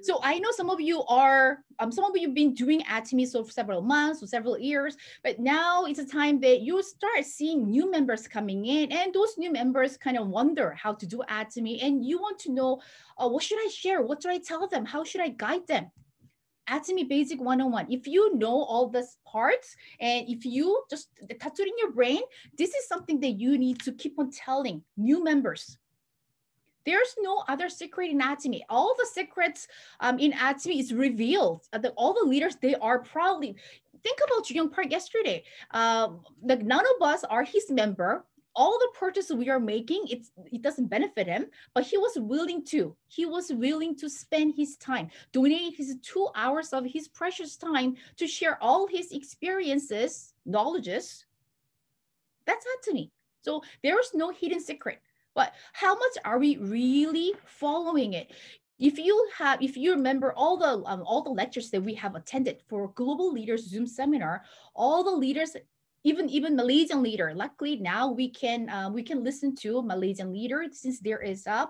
So I know some of you are, some of you have been doing Atomy for several months or several years, but now it's a time that you start seeing new members coming in, and those new members kind of wonder how to do Atomy, and you want to know, what should I share? What should I tell them? How should I guide them? Atomy Basic 101. If you know all these parts, and if you just tattoo it in your brain, this is something that you need to keep on telling new members. There's no other secret in Atomy. All the secrets in Atomy is revealed. All the leaders, they are proudly. Think about Young Park yesterday. Like none of us are his member. All the purchases we are making, it doesn't benefit him, but he was willing to. He was willing to spend his time, donate his 2 hours of his precious time to share all his experiences, knowledges. That's Atomy. So there's no hidden secret. But how much are we really following it? If you remember all the lectures that we have attended for Global Leaders Zoom seminar, all the leaders, even Malaysian leader. Luckily now we can listen to Malaysian leader since there is a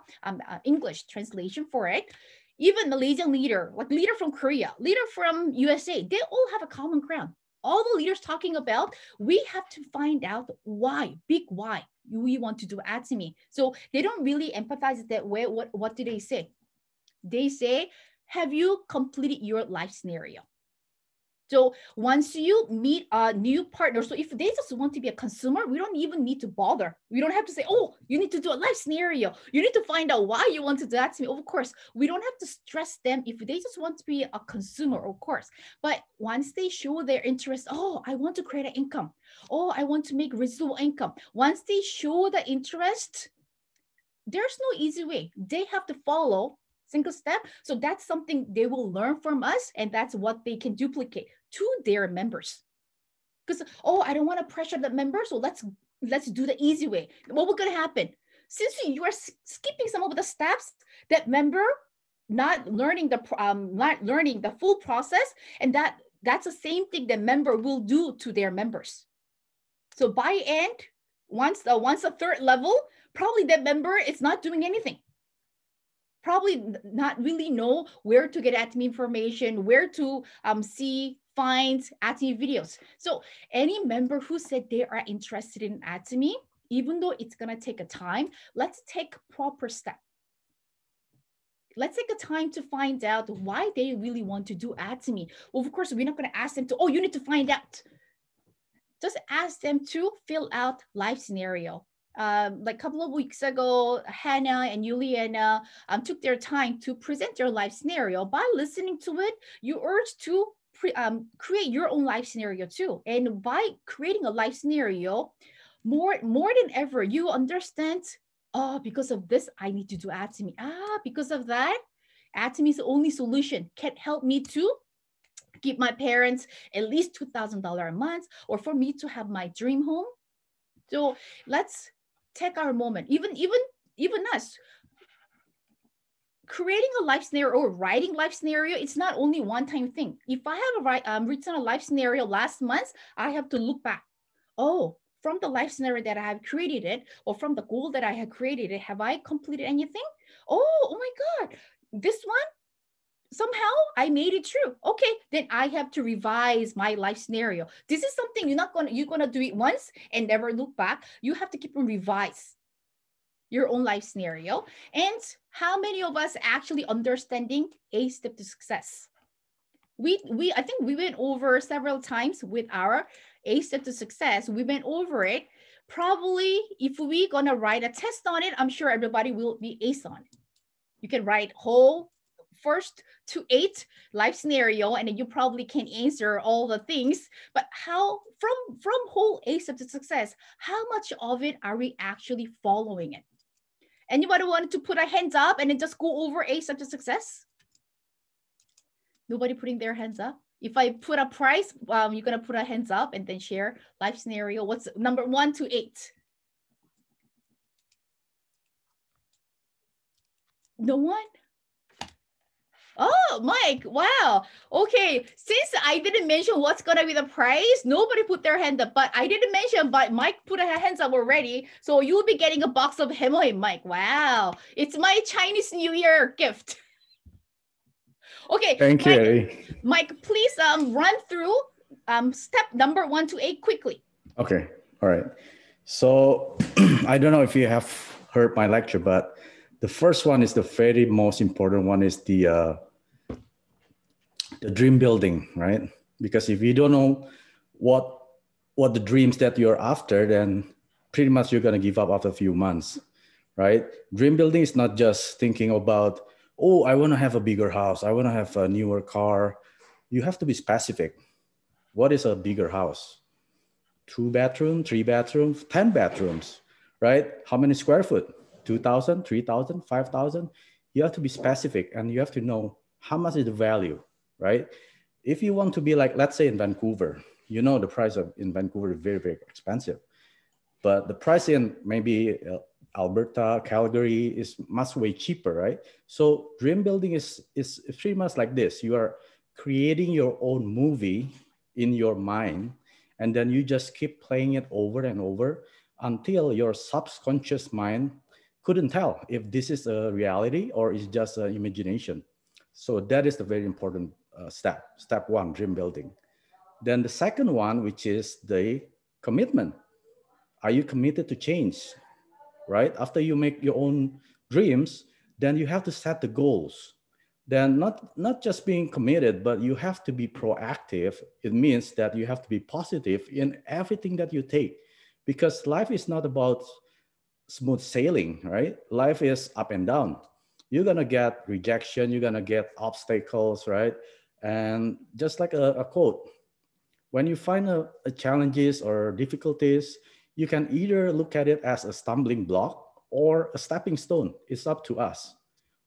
English translation for it. Even Malaysian leader, like leader from Korea, leader from USA, they all have a common ground. All the leaders talking about, we have to find out why, big why we want to do Atomy. So they don't really empathize that way. What do they say? They say, have you completed your life scenario? So once you meet a new partner, so if they just want to be a consumer, we don't even need to bother. We don't have to say, oh, you need to do a life scenario. You need to find out why you want to do that to me. Of course, we don't have to stress them if they just want to be a consumer, of course. But once they show their interest, oh, I want to create an income. Oh, I want to make residual income. Once they show the interest, there's no easy way. They have to follow single step. So that's something they will learn from us, and that's what they can duplicate to their members. Because, oh, I don't want to pressure the members, so let's do the easy way. What will gonna happen? Since you are skipping some of the steps, that member not learning the full process, and that's the same thing the member will do to their members. So by end, once the third level, probably that member is not doing anything. Probably not really know where to get Atomy information, where to find Atomy videos. So any member who said they are interested in Atomy, even though it's gonna take a time, let's take proper step. Let's take a time to find out why they really want to do Atomy. Well, of course, we're not gonna ask them to, oh, you need to find out. Just ask them to fill out life scenario. Like a couple of weeks ago, Hannah and Juliana took their time to present their life scenario. By listening to it, you urge to create your own life scenario too. And by creating a life scenario, more than ever, you understand, oh, because of this, I need to do Atomy. Because of that, Atomy is the only solution. Can help me to give my parents at least $2,000 a month, or for me to have my dream home. So let's take our moment. Even us, creating a life scenario or writing life scenario, it's not only one-time thing. If I have written a life scenario last month, I have to look back. Oh, from the life scenario that I have created it, or from the goal that I have created it, have I completed anything? Oh my God, this one, somehow I made it true. Okay, then I have to revise my life scenario. This is something you're gonna do it once and never look back. You have to keep on revise your own life scenario. And how many of us actually understanding a step to success? I think we went over several times with our a step to success. We went over it. Probably if we're gonna write a test on it, I'm sure everybody will be ace on it. You can write whole first to 8 life scenario, and then you probably can answer all the things. But how from whole A step to success, how much of it are we actually following it? Anybody want to put a hands up and then just go over A step to success? Nobody putting their hands up. If I put a price, you're gonna put a hands up and then share life scenario. What's number 1 to 8? No one? Oh, Mike, wow. Okay, since I didn't mention what's gonna be the price, nobody put their hand up, but I didn't mention, but Mike put a hands up already. So you'll be getting a box of Hemoy, Mike. Wow, it's my Chinese New Year gift. Okay, Thank you, Mike, Eddie. Mike, please run through step number 1 to 8 quickly. Okay, all right. So I don't know if you have heard my lecture, but the first one is the very most important one is the dream building, right? Because if you don't know what the dreams that you're after, then pretty much you're gonna give up after a few months, right? Dream building is not just thinking about, oh, I want to have a bigger house, I want to have a newer car. You have to be specific. What is a bigger house? 2 bedroom, 3 bedrooms, 10 bedrooms, right? How many square foot? 2,000, 3,000, 5,000. You have to be specific and you have to know how much is the value, right? If you want to be like, let's say in Vancouver, you know, the price of in Vancouver is very, very expensive, but the price in maybe Alberta, Calgary is much way cheaper, right? So dream building is pretty much like this. You are creating your own movie in your mind, and then you just keep playing it over and over until your subconscious mind couldn't tell if this is a reality or is just an imagination. So that is the very important step one, dream building. Then the second one, which is the commitment. Are you committed to change, right? After you make your own dreams, then you have to set the goals. Then not just being committed, but you have to be proactive. It means that you have to be positive in everything that you take, because life is not about smooth sailing, right? Life is up and down. You're gonna get rejection, you're gonna get obstacles, right? And just like a quote, when you find a challenges or difficulties, you can either look at it as a stumbling block or a stepping stone. It's up to us.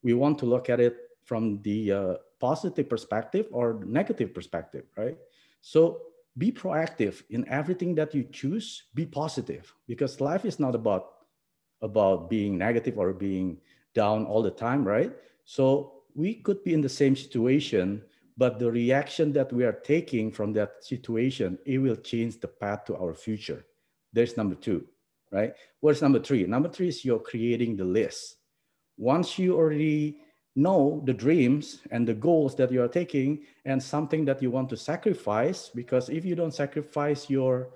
We want to look at it from the positive perspective or negative perspective, right? So be proactive in everything that you choose. Be positive, because life is not about being negative or being down all the time, right? So we could be in the same situation, but the reaction that we are taking from that situation, it will change the path to our future. There's number two, right? What's number three? Number three is you're creating the list. Once you already know the dreams and the goals that you are taking and something that you want to sacrifice, because if you don't sacrifice your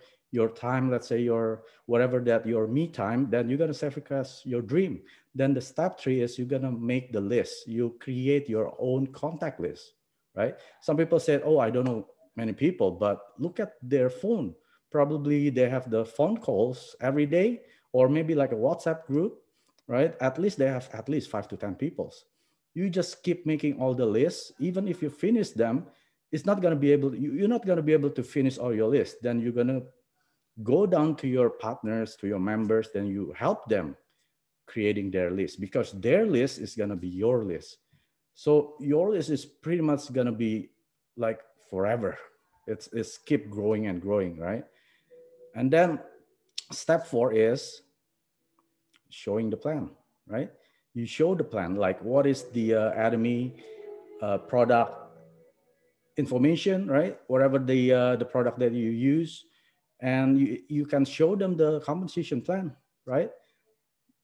time, let's say your whatever that your me time, then you're going to sacrifice your dream. Then the step three is you're going to make the list. You create your own contact list, right? Some people said, oh, I don't know many people, but look at their phone. Probably they have the phone calls every day, or maybe like a WhatsApp group, right? At least they have at least 5 to 10 people. You just keep making all the lists. Even if you finish them, it's not going to be able, you're not going to be able to finish all your lists. Then you're going to go down to your partners, to your members, then you help them creating their list, because their list is going to be your list. So your list is pretty much going to be like forever. It's keep growing and growing, right? And then step four is showing the plan, right? You show the plan, like what is the Atomy product information, right? Whatever the product that you use, and you can show them the compensation plan, right?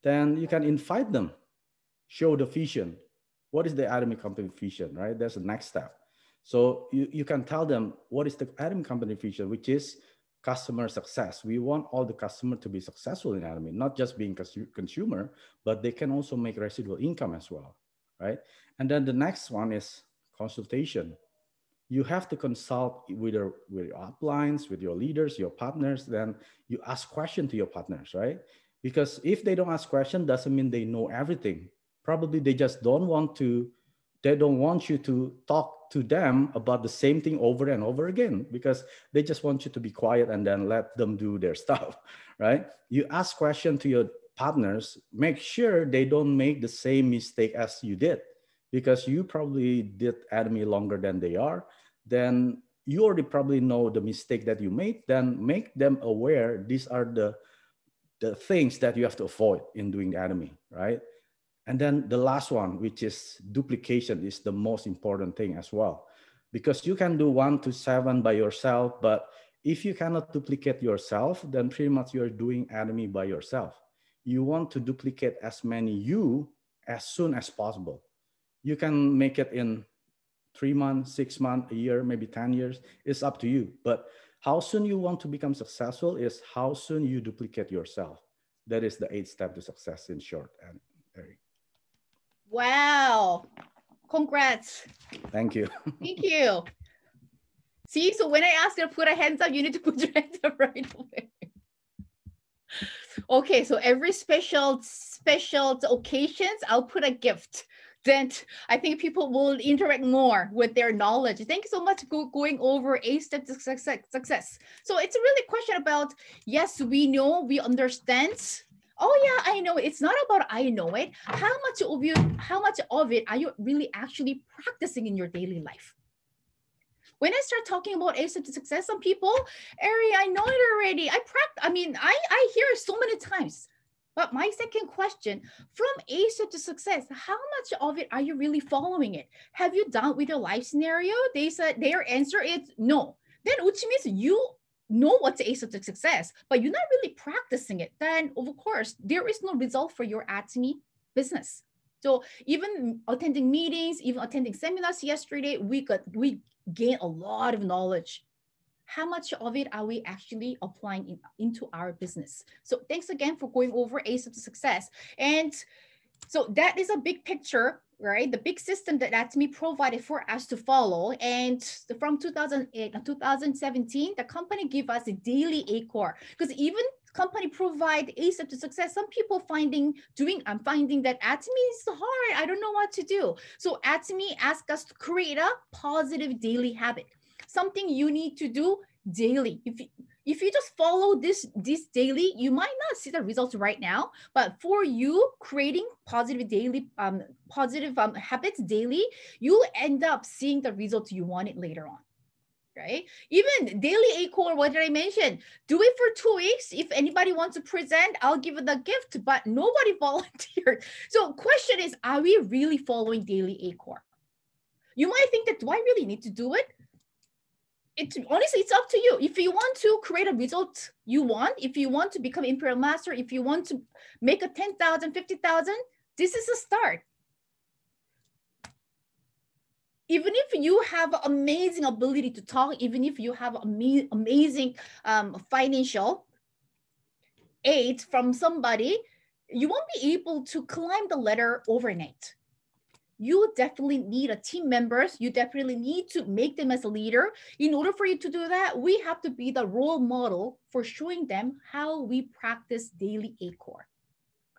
Then you can invite them, show the vision. What is the Atomy company vision, right? That's the next step. So you can tell them what is the Atomy company vision, which is customer success. We want all the customer to be successful in Atomy, not just being consumer, but they can also make residual income as well, right? And then the next one is consultation. You have to consult with your uplines, with your leaders, your partners. Then you ask questions to your partners, right? Because if they don't ask questions, doesn't mean they know everything. Probably they just don't want to, they don't want you to talk to them about the same thing over and over again, because they just want you to be quiet and then let them do their stuff, right? You ask questions to your partners, make sure they don't make the same mistake as you did, because you probably did Atomy longer than they are. Then you already probably know the mistake that you made. Then make them aware these are the things that you have to avoid in doing the Atomy, right? And then the last one, which is duplication, is the most important thing as well, because you can do 1 to 7 by yourself, but if you cannot duplicate yourself, then pretty much you're doing Atomy by yourself. You want to duplicate as many you as soon as possible. You can make it in 3 months, 6 months, a year, maybe 10 years. It's up to you. But how soon you want to become successful is how soon you duplicate yourself. That is the 8 steps to success in short, Eric. Wow. Congrats. Thank you. Thank you. See, so when I ask you to put a hands up, you need to put your hands up right away. Okay, so every special occasions, I'll put a gift. Then I think people will interact more with their knowledge. Thank you so much for going over 8 steps to success. So it's really a question about, yes, we know, we understand. Oh yeah, I know. It's not about I know it. How much of it are you really actually practicing in your daily life? When I start talking about 8 steps to success, some people, Ari, I know it already. I hear it so many times. But my second question, from 8 steps to success, how much of it are you really following it? Have you done with your life scenario? They said their answer is no. Then which means you know what's 8 steps to success, but you're not really practicing it. Then of course, there is no result for your Atomy business. So even attending meetings, even attending seminars yesterday, we gain a lot of knowledge. How much of it are we actually applying into our business? So thanks again for going over 8 steps to success. And so that is a big picture, right? The big system that Atomy provided for us to follow. And from 2008 and 2017, the company gave us a daily ACOR, because even company provide 8 steps to success. Some people finding that Atomy is hard. I don't know what to do. So Atomy asked us to create a positive daily habit, something you need to do daily. If you just follow this daily, you might not see the results right now, but for you creating positive daily habits daily, you'll end up seeing the results you wanted later on. Right? Even daily ACOR, what did I mention? Do it for 2 weeks. If anybody wants to present, I'll give it the gift, but nobody volunteered. So question is, are we really following daily ACOR? You might think that, do I really need to do it? Honestly, it's up to you. If you want to create a result you want, if you want to become Imperial Master, if you want to make a 10,000, 50,000, this is a start. Even if you have amazing ability to talk, even if you have amazing financial aid from somebody, you won't be able to climb the ladder overnight. You definitely need a team members. You definitely need to make them as a leader. In order for you to do that, we have to be the role model for showing them how we practice daily ACOR.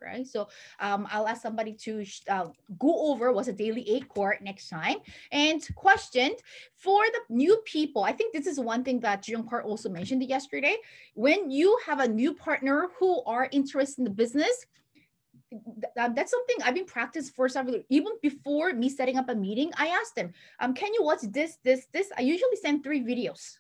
Right? So I'll ask somebody to go over what's a daily ACOR next time. And question for the new people, I think this is one thing that Jung Park also mentioned yesterday. When you have a new partner who are interested in the business, that's something I've been practicing for several, even before me setting up a meeting. I asked them, can you watch this? I usually send 3 videos.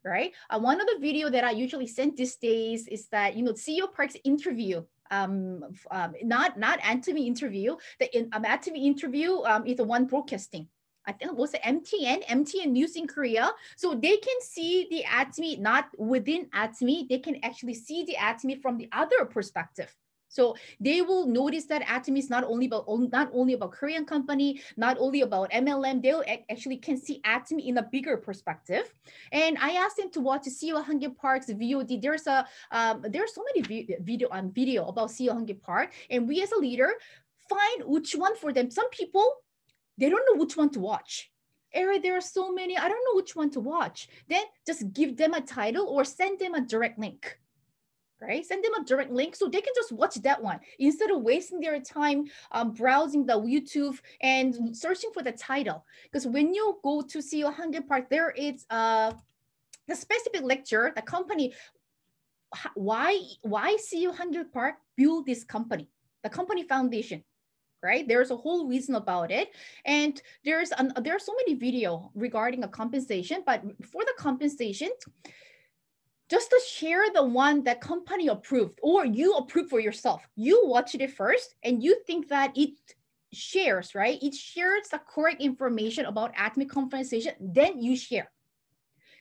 Right? One of the video that I usually send these days is that, CEO Park's interview, not Atomy interview. The Atomy interview is the one broadcasting. I think it was the MTN News in Korea. So they can see the Atomy, not within Atomy. They can actually see the Atomy from the other perspective. So they will notice that Atomy is not only about Korean company, not only about MLM. They'll actually can see Atomy in a bigger perspective. And I asked them to watch the CEO Hangye Park's VOD. There's so many video about CEO Hangye Park, and we as a leader find which one for them. Some people, they don't know which one to watch. Eric, there are so many. I don't know which one to watch. Then just give them a title or send them a direct link. Right? Send them a direct link so they can just watch that one instead of wasting their time browsing the YouTube and searching for the title. Because when you go to CEO Hangye Park, there is the specific lecture, the company, why CEO Hangye Park built this company, the company foundation. Right? There's a whole reason about it. And there are so many videos regarding a compensation, but for the compensation, just to share the one that company approved or you approve for yourself. You watch it first and you think that it shares, right? It shares the correct information about Atomy compensation, then you share.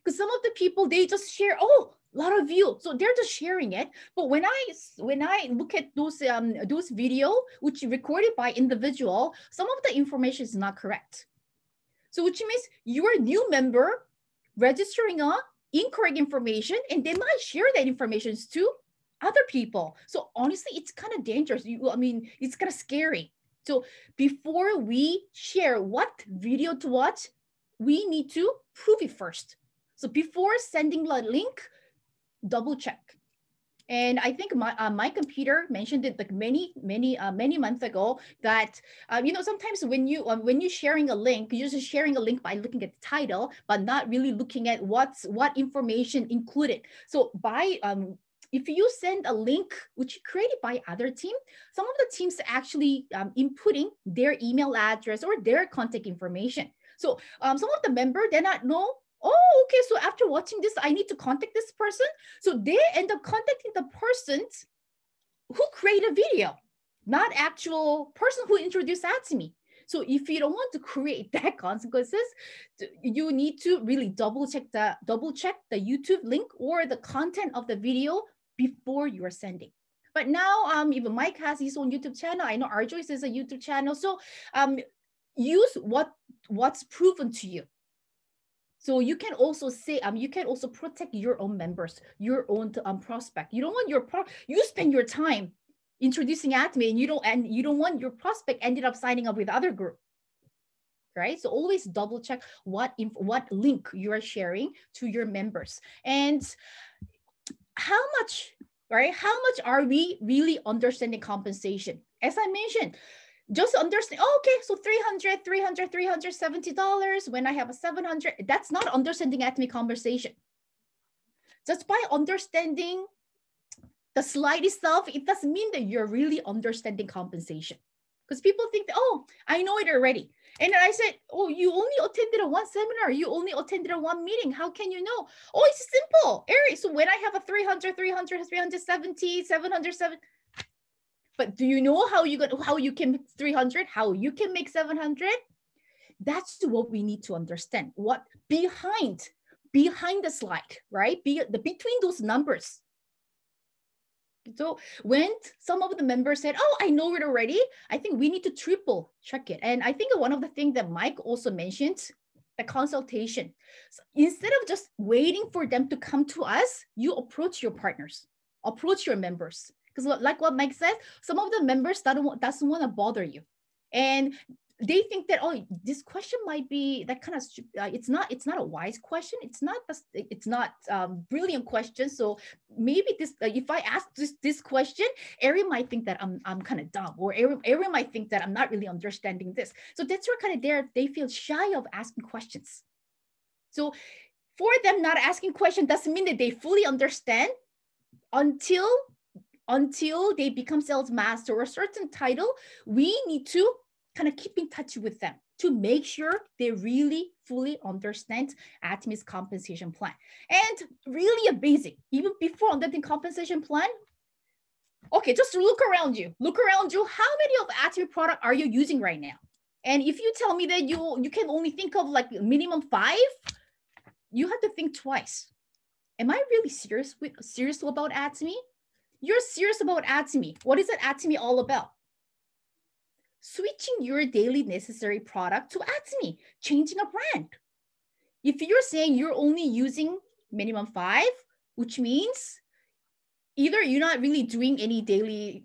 Because some of the people, they just share, a lot of views. So they're just sharing it. But when I look at those video, which recorded by individual, some of the information is not correct. So which means you're a new member registering on incorrect information, and they might share that information to other people. So honestly, it's kind of dangerous. I mean, it's kind of scary. So before we share what video to watch, we need to prove it first. So before sending the link, double check. And I think my computer mentioned it like many months ago that you know, sometimes when you sharing a link, you're just sharing a link by looking at the title, but not really looking at what information included. So by if you send a link which created by other team, some of the teams actually inputting their email address or their contact information. So some of the member they not know. Oh, okay. So after watching this, I need to contact this person. So they end up contacting the person who created a video, not actual person who introduced that to me. So if you don't want to create that consequences, you need to really double check the YouTube link or the content of the video before you are sending. But now, even Mike has his own YouTube channel. I know Arjoyce is a YouTube channel. So use what's proven to you. So you can also say, you can also protect your own members, your own prospect. You don't want you spend your time introducing Atomy, and you don't want your prospect ended up signing up with other group, right? So always double check what link you are sharing to your members, and how much, right? How much are we really understanding compensation? As I mentioned, just understand, oh, okay, so $370 when I have a 700, that's not understanding Atomy conversation. Just by understanding the slide itself, it doesn't mean that you're really understanding compensation. Because people think that, oh, I know it already. And then I said, oh, you only attended a one seminar, you only attended a one meeting. How can you know? Oh, it's simple, Eric. So when I have a 300, 370, 707, but do you know how you can make 300, how you can make 700? That's what we need to understand. What behind the slide, right? Between those numbers. So when some of the members said, oh, I know it already, I think we need to triple check it. And I think one of the things that Mike also mentioned, the consultation. So instead of just waiting for them to come to us, you approach your partners, approach your members. Because like what Mike said, some of the members doesn't want to bother you. And they think that, oh, this question might be that kind of, it's not a wise question. It's not brilliant question. So maybe this, if I ask this question, Ari might think that I'm kind of dumb, or Ari might think that I'm not really understanding this. So that's where kind of they feel shy of asking questions. So for them not asking questions doesn't mean that they fully understand until they become sales master or a certain title. We need to kind of keep in touch with them to make sure they really fully understand Atomy's compensation plan. And really a basic, even before understanding compensation plan, okay, just look around you. Look around you. How many of Atomy product are you using right now? And if you tell me that you can only think of like minimum 5, you have to think twice. Am I really serious about Atomy? You're serious about Atomy. What is that Atomy all about? Switching your daily necessary product to Atomy, changing a brand. If you're saying you're only using minimum 5, which means either you're not really doing any daily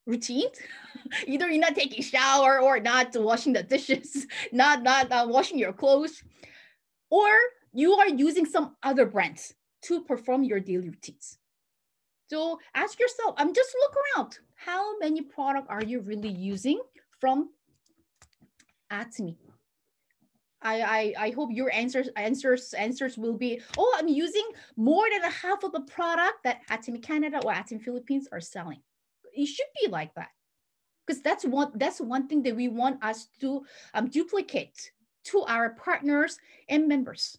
routine, either you're not taking a shower or not washing the dishes, not washing your clothes, or you are using some other brands to perform your daily routines. So ask yourself, just look around. How many products are you really using from Atomy? I hope your answers will be, oh, I'm using more than half of the product that Atomy Canada or Atomy Philippines are selling. It should be like that, because that's one thing that we want us to duplicate to our partners and members.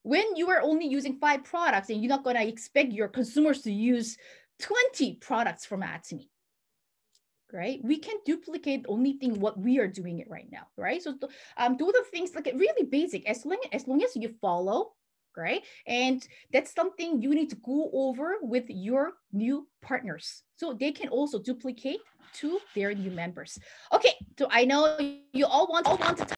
When you are only using 5 products and you're not going to expect your consumers to use 20 products from Atomy, right? We can duplicate only thing what we are doing it right now, right? So do the things like really basic, as long as you follow, right? And that's something you need to go over with your new partners so they can also duplicate to their new members. Okay, so I know you all want to